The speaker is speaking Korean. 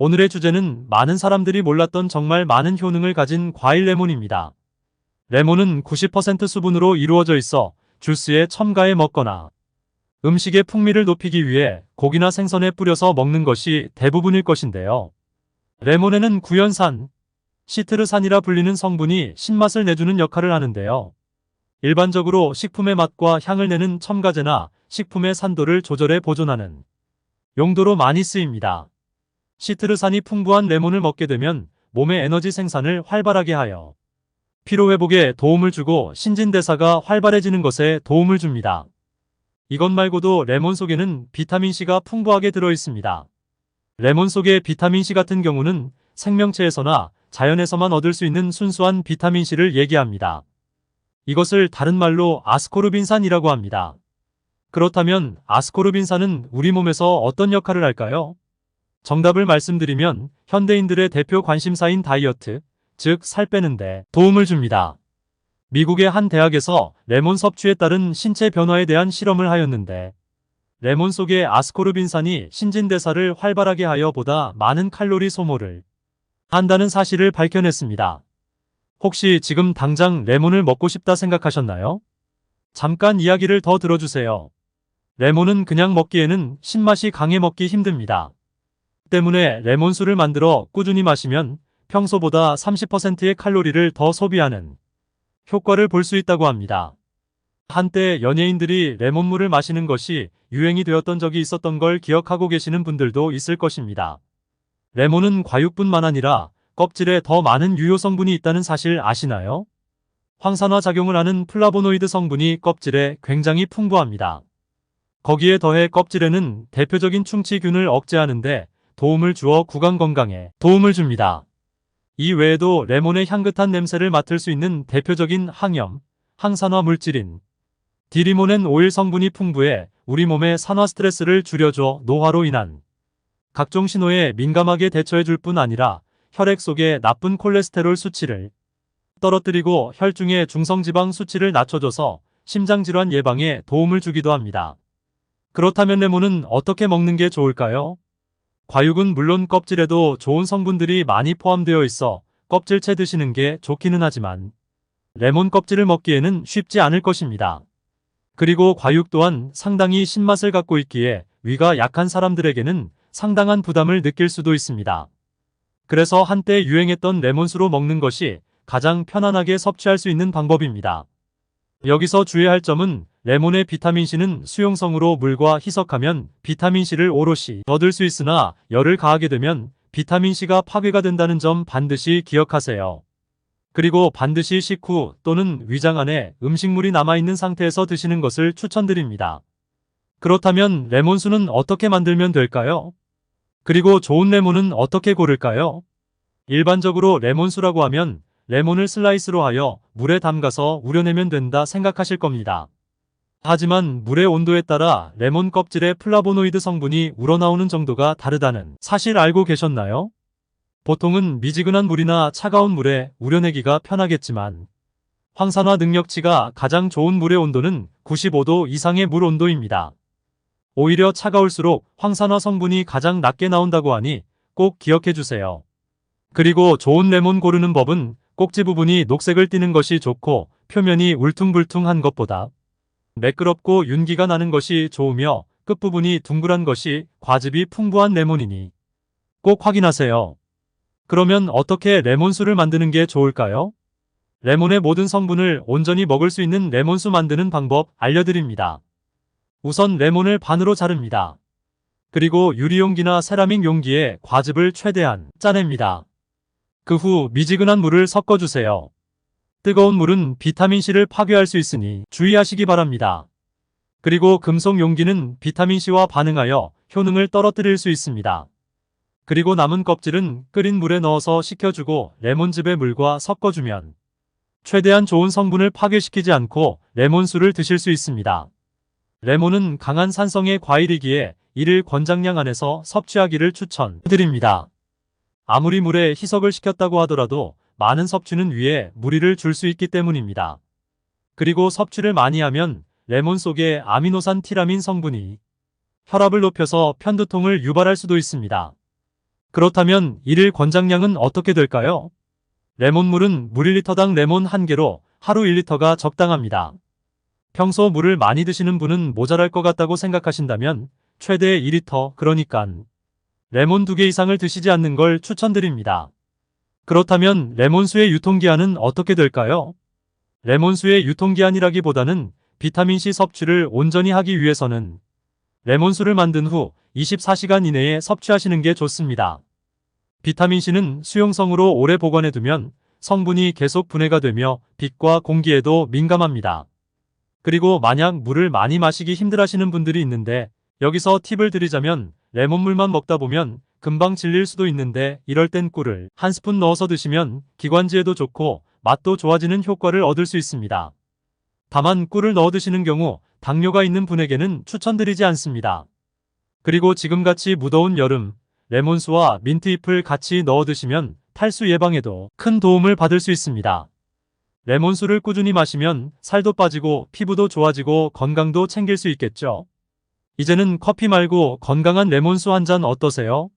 오늘의 주제는 많은 사람들이 몰랐던 정말 많은 효능을 가진 과일 레몬입니다. 레몬은 90% 수분으로 이루어져 있어 주스에 첨가해 먹거나 음식의 풍미를 높이기 위해 고기나 생선에 뿌려서 먹는 것이 대부분일 것인데요. 레몬에는 구연산, 시트르산이라 불리는 성분이 신맛을 내주는 역할을 하는데요. 일반적으로 식품의 맛과 향을 내는 첨가제나 식품의 산도를 조절해 보존하는 용도로 많이 쓰입니다. 시트르산이 풍부한 레몬을 먹게 되면 몸의 에너지 생산을 활발하게 하여 피로회복에 도움을 주고 신진대사가 활발해지는 것에 도움을 줍니다. 이것 말고도 레몬 속에는 비타민C가 풍부하게 들어있습니다. 레몬 속의 비타민C 같은 경우는 생명체에서나 자연에서만 얻을 수 있는 순수한 비타민C를 얘기합니다. 이것을 다른 말로 아스코르빈산이라고 합니다. 그렇다면 아스코르빈산은 우리 몸에서 어떤 역할을 할까요? 정답을 말씀드리면 현대인들의 대표 관심사인 다이어트, 즉 살 빼는데 도움을 줍니다. 미국의 한 대학에서 레몬 섭취에 따른 신체 변화에 대한 실험을 하였는데 레몬 속의 아스코르빈산이 신진대사를 활발하게 하여 보다 많은 칼로리 소모를 한다는 사실을 밝혀냈습니다. 혹시 지금 당장 레몬을 먹고 싶다 생각하셨나요? 잠깐 이야기를 더 들어주세요. 레몬은 그냥 먹기에는 신맛이 강해 먹기 힘듭니다. 때문에 레몬수를 만들어 꾸준히 마시면 평소보다 30%의 칼로리를 더 소비하는 효과를 볼 수 있다고 합니다. 한때 연예인들이 레몬물을 마시는 것이 유행이 되었던 적이 있었던 걸 기억하고 계시는 분들도 있을 것입니다. 레몬은 과육뿐만 아니라 껍질에 더 많은 유효 성분이 있다는 사실 아시나요? 황산화 작용을 하는 플라보노이드 성분이 껍질에 굉장히 풍부합니다. 거기에 더해 껍질에는 대표적인 충치균을 억제하는데 도움을 주어 구강 건강에 도움을 줍니다. 이 외에도 레몬의 향긋한 냄새를 맡을 수 있는 대표적인 항염, 항산화 물질인 디리모넨 오일 성분이 풍부해 우리 몸의 산화 스트레스를 줄여줘 노화로 인한 각종 신호에 민감하게 대처해줄 뿐 아니라 혈액 속의 나쁜 콜레스테롤 수치를 떨어뜨리고 혈중의 중성지방 수치를 낮춰줘서 심장질환 예방에 도움을 주기도 합니다. 그렇다면 레몬은 어떻게 먹는 게 좋을까요? 과육은 물론 껍질에도 좋은 성분들이 많이 포함되어 있어 껍질째 드시는 게 좋기는 하지만 레몬 껍질을 먹기에는 쉽지 않을 것입니다. 그리고 과육 또한 상당히 신맛을 갖고 있기에 위가 약한 사람들에게는 상당한 부담을 느낄 수도 있습니다. 그래서 한때 유행했던 레몬수로 먹는 것이 가장 편안하게 섭취할 수 있는 방법입니다. 여기서 주의할 점은 레몬의 비타민C는 수용성으로 물과 희석하면 비타민C를 오롯이 얻을 수 있으나 열을 가하게 되면 비타민C가 파괴가 된다는 점 반드시 기억하세요. 그리고 반드시 식후 또는 위장 안에 음식물이 남아있는 상태에서 드시는 것을 추천드립니다. 그렇다면 레몬수는 어떻게 만들면 될까요? 그리고 좋은 레몬은 어떻게 고를까요? 일반적으로 레몬수라고 하면 레몬을 슬라이스로 하여 물에 담가서 우려내면 된다 생각하실 겁니다. 하지만 물의 온도에 따라 레몬 껍질의 플라보노이드 성분이 우러나오는 정도가 다르다는 사실 알고 계셨나요? 보통은 미지근한 물이나 차가운 물에 우려내기가 편하겠지만 황산화 능력치가 가장 좋은 물의 온도는 95도 이상의 물 온도입니다. 오히려 차가울수록 황산화 성분이 가장 낮게 나온다고 하니 꼭 기억해 주세요. 그리고 좋은 레몬 고르는 법은 꼭지 부분이 녹색을 띠는 것이 좋고 표면이 울퉁불퉁한 것보다 매끄럽고 윤기가 나는 것이 좋으며 끝부분이 둥글한 것이 과즙이 풍부한 레몬이니 꼭 확인하세요. 그러면 어떻게 레몬수를 만드는 게 좋을까요? 레몬의 모든 성분을 온전히 먹을 수 있는 레몬수 만드는 방법 알려드립니다. 우선 레몬을 반으로 자릅니다. 그리고 유리용기나 세라믹 용기에 과즙을 최대한 짜냅니다. 그 후 미지근한 물을 섞어주세요. 뜨거운 물은 비타민C를 파괴할 수 있으니 주의하시기 바랍니다. 그리고 금속 용기는 비타민C와 반응하여 효능을 떨어뜨릴 수 있습니다. 그리고 남은 껍질은 끓인 물에 넣어서 식혀주고 레몬즙의 물과 섞어주면 최대한 좋은 성분을 파괴시키지 않고 레몬수를 드실 수 있습니다. 레몬은 강한 산성의 과일이기에 이를 권장량 안에서 섭취하기를 추천드립니다. 아무리 물에 희석을 시켰다고 하더라도 많은 섭취는 위에 무리를 줄 수 있기 때문입니다. 그리고 섭취를 많이 하면 레몬 속의 아미노산 티라민 성분이 혈압을 높여서 편두통을 유발할 수도 있습니다. 그렇다면 일일 권장량은 어떻게 될까요? 레몬물은 물 1리터당 레몬 1개로 하루 1리터가 적당합니다. 평소 물을 많이 드시는 분은 모자랄 것 같다고 생각하신다면 최대 2리터, 그러니깐 레몬 2개 이상을 드시지 않는 걸 추천드립니다. 그렇다면 레몬수의 유통기한은 어떻게 될까요? 레몬수의 유통기한이라기보다는 비타민C 섭취를 온전히 하기 위해서는 레몬수를 만든 후 24시간 이내에 섭취하시는 게 좋습니다. 비타민C는 수용성으로 오래 보관해두면 성분이 계속 분해가 되며 빛과 공기에도 민감합니다. 그리고 만약 물을 많이 마시기 힘들어하시는 분들이 있는데 여기서 팁을 드리자면 레몬물만 먹다 보면 금방 질릴 수도 있는데 이럴 땐 꿀을 한 스푼 넣어서 드시면 기관지에도 좋고 맛도 좋아지는 효과를 얻을 수 있습니다. 다만 꿀을 넣어 드시는 경우 당뇨가 있는 분에게는 추천드리지 않습니다. 그리고 지금같이 무더운 여름, 레몬수와 민트잎을 같이 넣어 드시면 탈수 예방에도 큰 도움을 받을 수 있습니다. 레몬수를 꾸준히 마시면 살도 빠지고 피부도 좋아지고 건강도 챙길 수 있겠죠. 이제는 커피 말고 건강한 레몬수 한 잔 어떠세요?